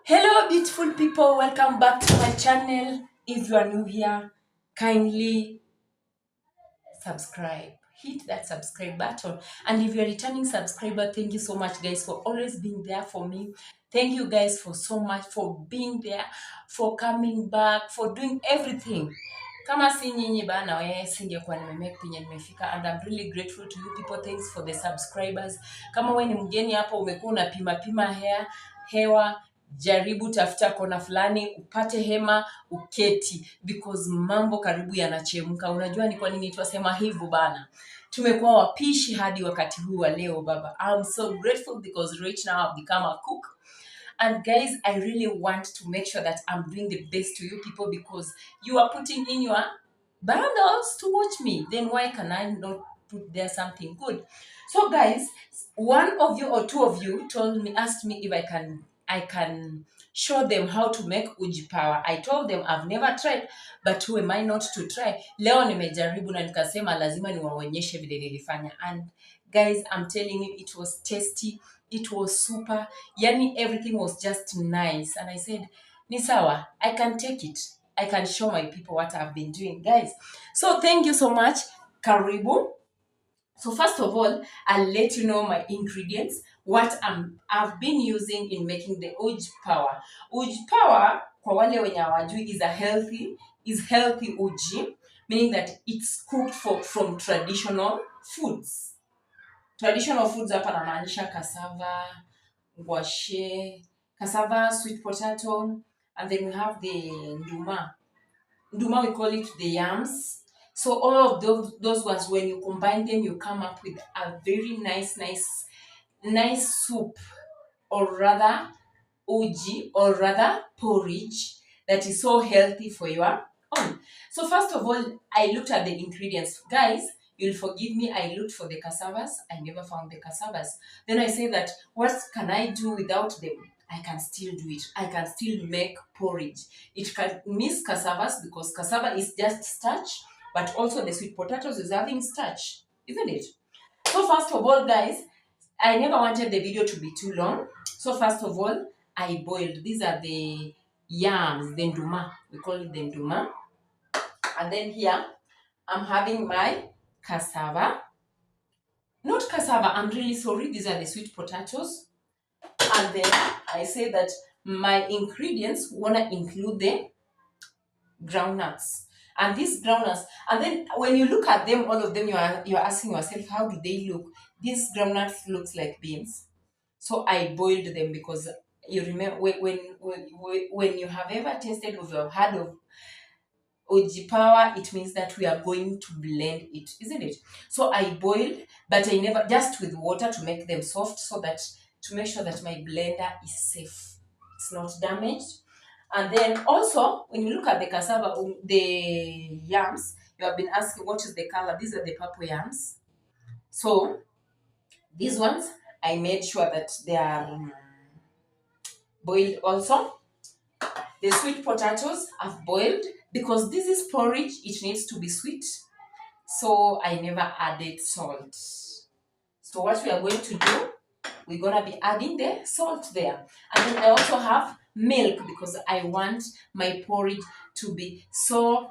Hello beautiful people, welcome back to my channel. If you are new here, kindly subscribe, hit that subscribe button. And if you're a returning subscriber, thank you so much guys for always being there for me. Thank you guys for so much for being there, for coming back, for doing everything. Kama si nyinyi bana singekuwa nimemake penye nimefika, and I'm really grateful to you people. Thanks for the subscribers. Kama wewe ni mgeni hapo umekuwa unapima hewa, jaribu tafuta kona fulani upate hema uketi, because mambo karibu yanachemka. Unajua ni kwa nini twasema hivyo bana? Tumekuwa wapishi hadi wakati huu wa leo baba. I'm so grateful because right now I've become a cook. And guys, I really want to make sure that I'm doing the best to you people, because you are putting in your bundles to watch me. Then why can I not put there something good? So guys, one of you or two of you asked me if I can show them how to make uji power. I told them I've never tried, but who am I not to try? Leo nimejaribu na nikasema lazima niwaonyeshe vile nilifanya. And guys, I'm telling you, it was tasty. It was super. Yani everything was just nice. And I said, Nisawa, I can take it. I can show my people what I've been doing, guys. So thank you so much. Karibu. So first of all, I'll let you know my ingredients, what I've been using in making the uji power. Uji power, kwa wale wenye hawajui, is healthy uji, meaning that it's cooked from traditional foods. Traditional foods hapa namaanisha cassava, ngwashe, cassava, sweet potato, and then we have the nduma. Nduma, we call it the yams. So all of those ones, when you combine them, you come up with a very nice soup, or rather uji, or rather porridge, that is so healthy for your own. So first of all, I looked at the ingredients. Guys, you'll forgive me, I looked for the cassavas. I never found the cassavas. Then I say that, what can I do without them? I can still do it. I can still make porridge. It can miss cassavas because cassava is just starch, but also the sweet potatoes is having starch, isn't it? So first of all, guys, I never wanted the video to be too long. So first of all, I boiled. These are the yams, the nduma. We call it the nduma. And then here, I'm having my cassava. Not cassava, I'm really sorry. These are the sweet potatoes. And then I say that my ingredients wanna include the groundnuts. And these groundnuts, and then when you look at them, all of them, you're asking yourself, how do they look? These groundnuts looks like beans. So I boiled them because you remember when you have ever tasted or you have heard of uji power, it means that we are going to blend it, isn't it? So I boiled, but I never, just with water to make them soft, so that to make sure that my blender is safe, it's not damaged. And then also, when you look at the cassava, the yams, you have been asking what is the color. These are the purple yams. So these ones, I made sure that they are boiled also. The sweet potatoes I've boiled because this is porridge, it needs to be sweet. So I never added salt. So what we are going to do, we're going to be adding the salt there. And then I also have milk because I want my porridge to be so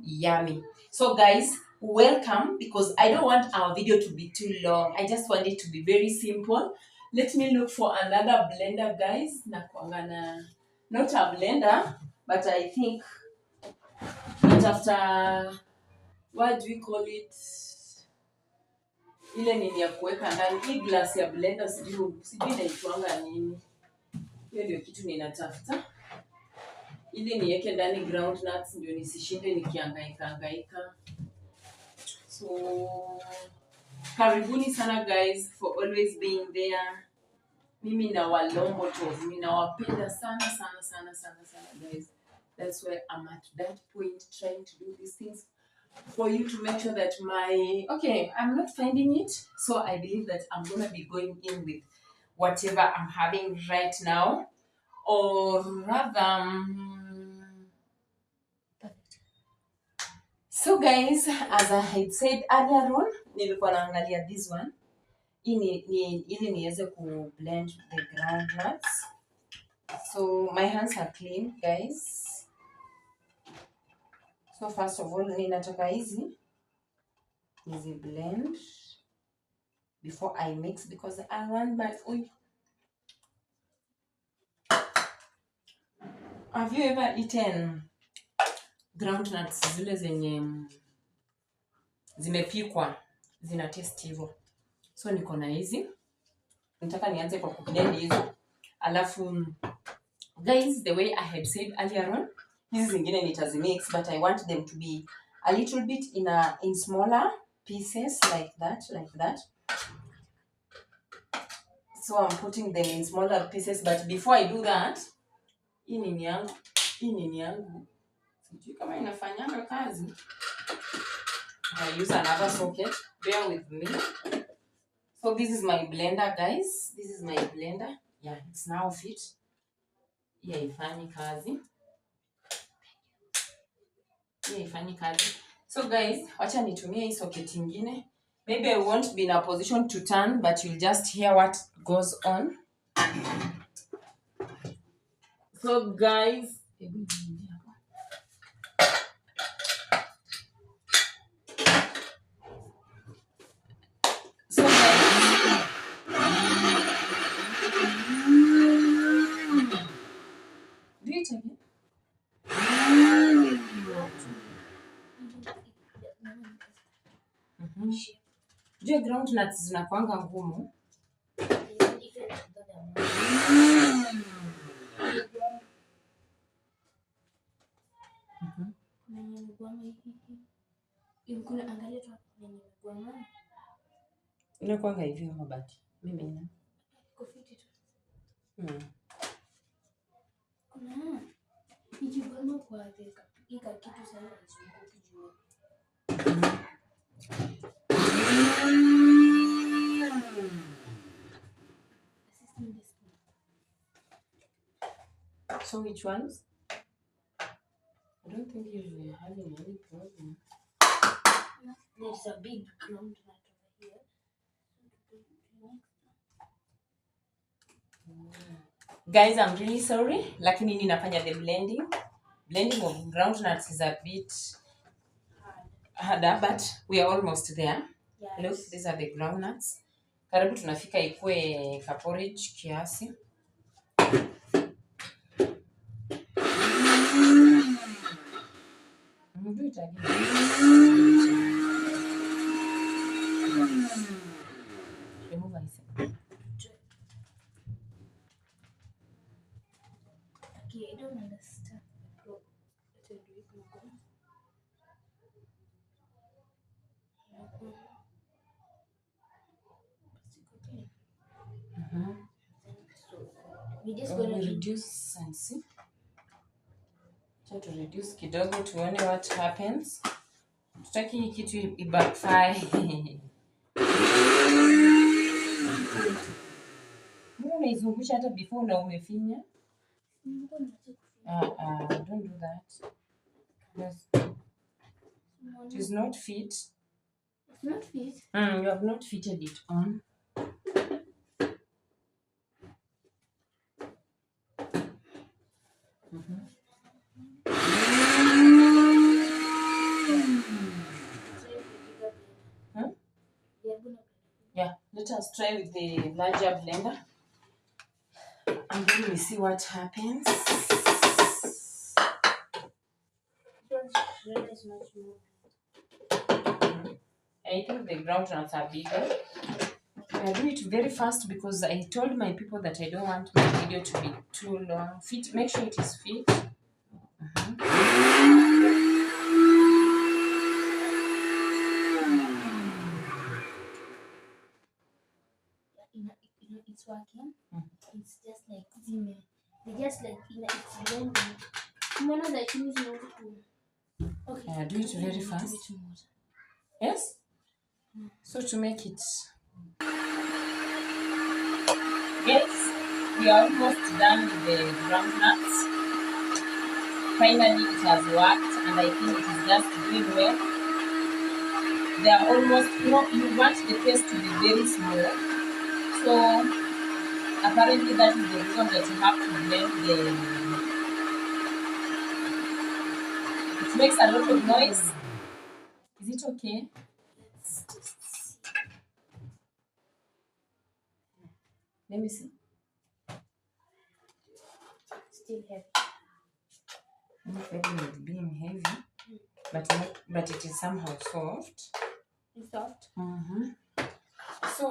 yummy. So guys, welcome, because I don't want our video to be too long. I just want it to be very simple. Let me look for another blender, guys. Not a blender, but I think that after, what do we call it? Ile nini ya kuweka ndani, hii glass ya blender sijui inaitwanga nini. Hiyo ndio kitu ninatafuta. Ili niweke ndani groundnuts ndio nisishinde nikihangaika. So karibuni sana guys for always being there. Mimi na walombo toes, mimi nawapenda sana guys. That's why I'm at that point trying to do these things for you, to make sure that I'm not finding it. So I believe that I'm going to be going in with whatever I'm having right now. Or rather, so guys, as I had said earlier on, nilikuwa naangalia this one. Ili niweze ku blend the groundnuts. So my hands are clean, guys. So first of all, ninataka hizi blend before I mix, because I want my food. Have you ever eaten groundnuts zile zenye zimepikwa zina taste hivyo? So niko na hizi, nataka nianze kwa kublend hizo, alafu guys, the way I had said earlier on, hizi zingine nitazimix, but I want them to be a little bit in smaller pieces, like that. So I'm putting them in smaller pieces, but before I do that, hii nini yangu sijui kama inafanyanga kazi. I use another socket, bear with me. So this is my blender, guys. This is my blender. Yeah, it's now fit. Yeah, ifanyi kazi. So guys, wacha nitumie hii socket ingine. Maybe I won't be in a position to turn, but you'll just hear what goes on. So guys, do it again. Jua groundnuts zinakuanga ngumu. Inakuanga hivyo mabati. Mimi na. Ikigoma kwa ika kitu sana kizunguki juu. So which ones? I don't think you're having any problem. There's a big groundnut over here. Guys, I'm really sorry. Lakini ninafanya the blending. Blending of groundnuts is a bit harder, but we are almost there. Yes. Look, these are the groundnuts. Karibu tunafika ikue ka porridge kiasi. Do it again. Remove ice. Okay, I don't understand. We just gonna reduce and see. Try to reduce kidogo tuone what happens. Tutaki hii kitu ibackfire. Mbona unaizungusha hata before na umefinya? Don't do that. Yes. It is not fit. It's not fit? You have not fitted it on. Yeah, let us try with the larger blender and then we see what happens. I think the groundnuts are bigger. I do it very fast because I told my people that I don't want my video to be too long. Make sure it is fit. It's working. It's just like they just like it's blending. Okay, do it very fast. Yes? So to make it. Yes, we are almost done with the groundnuts. Finally, it has worked, and I think it is just doing well. They are almost, you want the paste to be very small. So Apparently, that is the reason that you have to blend the. It makes a lot of noise. Is it okay? Let's just see. Let me see. Still heavy. Not very being heavy, but it is somehow soft. It's soft. So,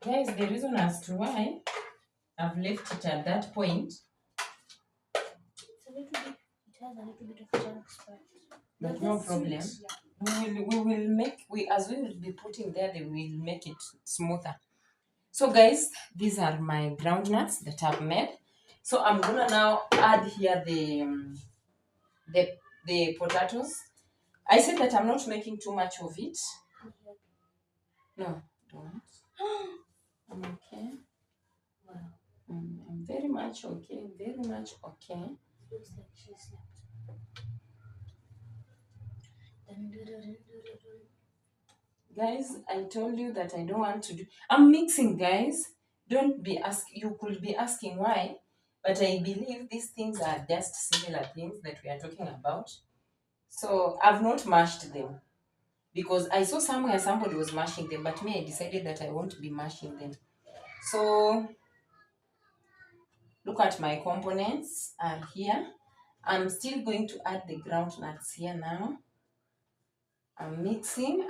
guys, the reason as to why I've left it at that point. It's a little bit. It has a little bit of chunks, But no that's problem. sweet, yeah. As we will be putting there, they will make it smoother. So guys, these are my groundnuts that I've made. So I'm gonna now add here the potatoes. I said that I'm not making too much of it. No, don't. I'm okay. Wow. I'm very much okay. Very much okay. Looks like she slept. Guys, I told you that I don't want to do. I'm mixing, guys. Don't be ask. You could be asking why, but I believe these things are just similar things that we are talking about. So I've not mashed them because I saw somewhere somebody was mashing them, but me I decided that I won't be mashing them. So look at my components are here. I'm still going to add the groundnuts here now. I'm mixing.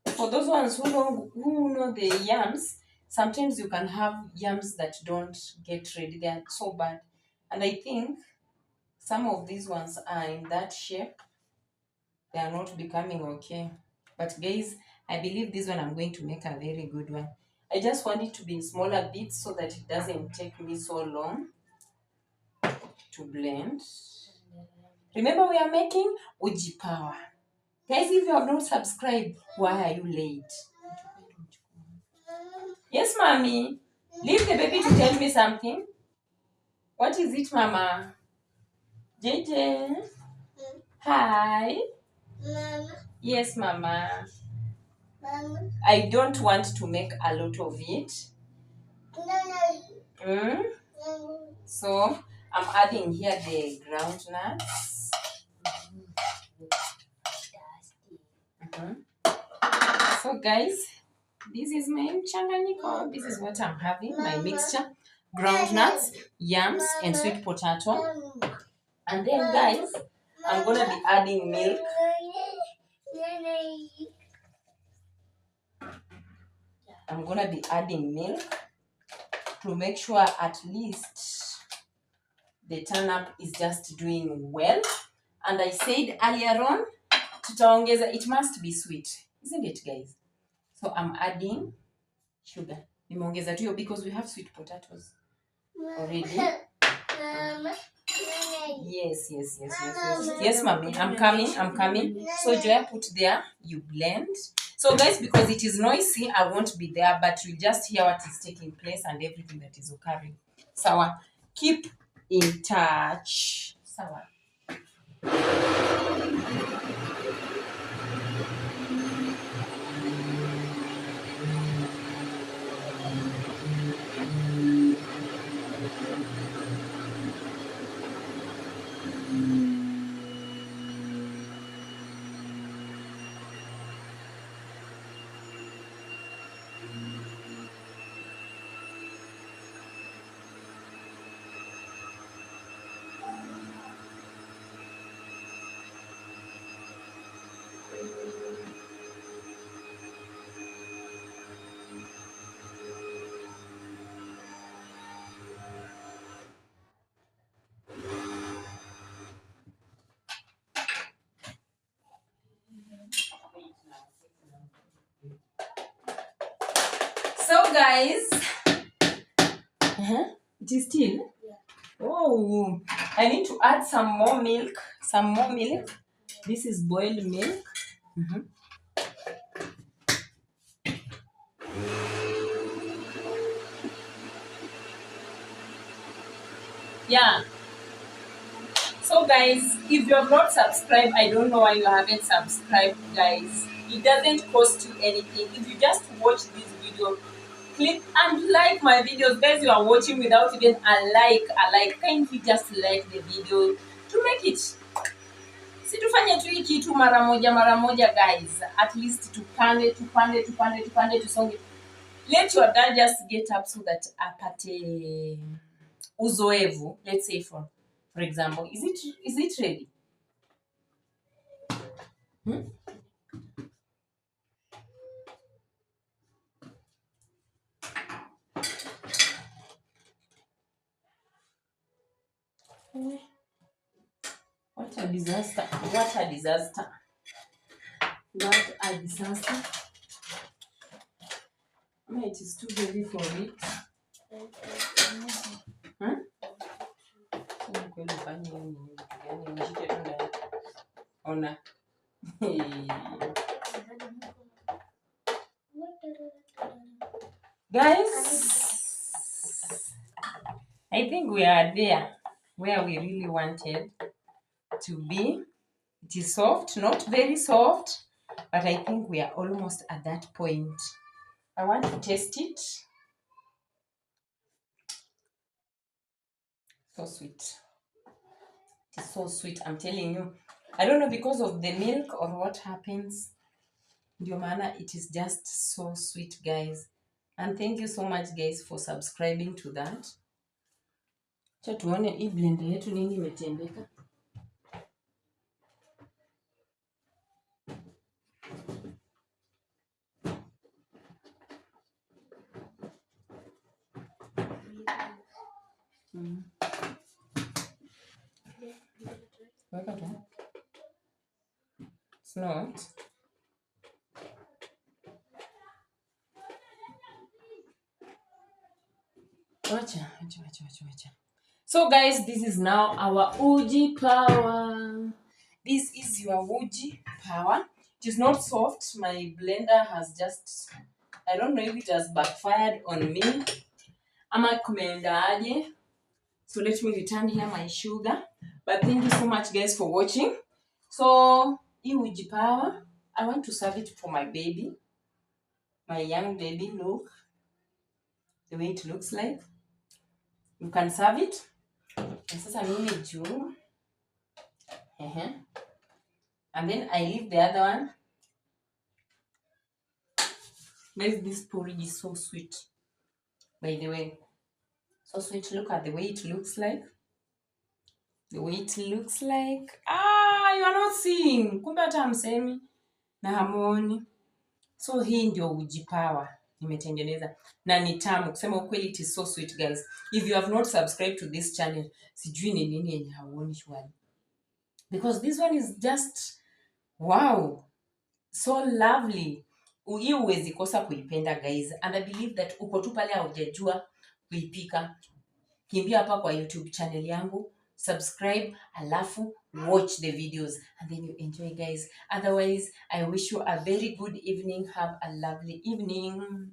For those ones who know the yams, sometimes you can have yams that don't get ready. They are so bad. And I think some of these ones are in that shape. They are not becoming okay. But guys, I believe this one I'm going to make a very good one. I just want it to be in smaller bits so that it doesn't take me so long to blend. Remember, we are making uji power. Guys, if you have not subscribed, why are you late? Yes, mommy. Leave the baby to tell me something. What is it, mama? JJ. Hi. Mama. Yes, mama. Mama. I don't want to make a lot of it. Mm? So I'm adding here the groundnuts. So guys, this is my mchanganyiko. This is what I'm having, my mixture. Groundnuts, yams, and sweet potato. And then guys, I'm gonna be adding milk. I'm gonna be adding milk to make sure at least the turn up is just doing well. And I said earlier on, tutaongeza, it must be sweet, isn't it, guys? So I'm adding sugar. Nimeongeza tu because we have sweet potatoes already. Yes, mommy. I'm coming. So Joya, put there, you blend. So guys, because it is noisy, I won't be there, but you just hear what is taking place and everything that is occurring. Sawa. Keep in touch. Sawa. So guys, it is still. Yeah. Oh, I need to add some more milk. This is boiled milk. Yeah. So guys, if you have not subscribed, I don't know why you haven't subscribed, guys. It doesn't cost you anything. If you just watch this video, click and like my videos. Guys, you are watching without even a like, kindly just like the video to make it, si tufanye tu hii kitu mara moja guys, at least tupande tusonge. Let your dad just get up so that apate uzoevu. Let's say for example, is it ready? What a disaster. What a disaster. What a disaster. It is too heavy for it. Huh? Ona. Guys, I think we are there where we really wanted to be. It is soft, not very soft, but I think we are almost at that point. I want to taste it. So sweet. It is so sweet, I'm telling you. I don't know because of the milk or what happens. Ndio maana it is just so sweet, guys. And thank you so much, guys, for subscribing to that. Acha tuone hii blender yetu nini imetendeka. Weka tu. It's not. Wacha. So guys, this is now our uji power. This is your uji power. It is not soft. My blender has just, I don't know if it has backfired on me. Ama kumeenda aje. So let me return here my sugar. But thank you so much, guys, for watching. So, hii uji power, I want to serve it for my baby. My young baby, look. The way it looks like. You can serve it. And sasa mimi juu. And then I leave the other one. This porridge is so sweet. By the way. So sweet. Look at the way it looks like. The way it looks like. You are not seeing. Kumbe hata hamsemi. Na hamuoni. So hii ndio uji power nimetengeneza na ni tamu kusema ukweli. It is so sweet, guys. If you have not subscribed to this channel, sijui ni nini yenye hauoni shwari, because this one is just wow, so lovely. Hii huwezi kosa kuipenda, guys, and I believe that uko tu pale haujajua kuipika. Kimbia hapa kwa YouTube channel yangu, subscribe, alafu watch the videos and then you enjoy, guys. Otherwise, I wish you a very good evening. Have a lovely evening.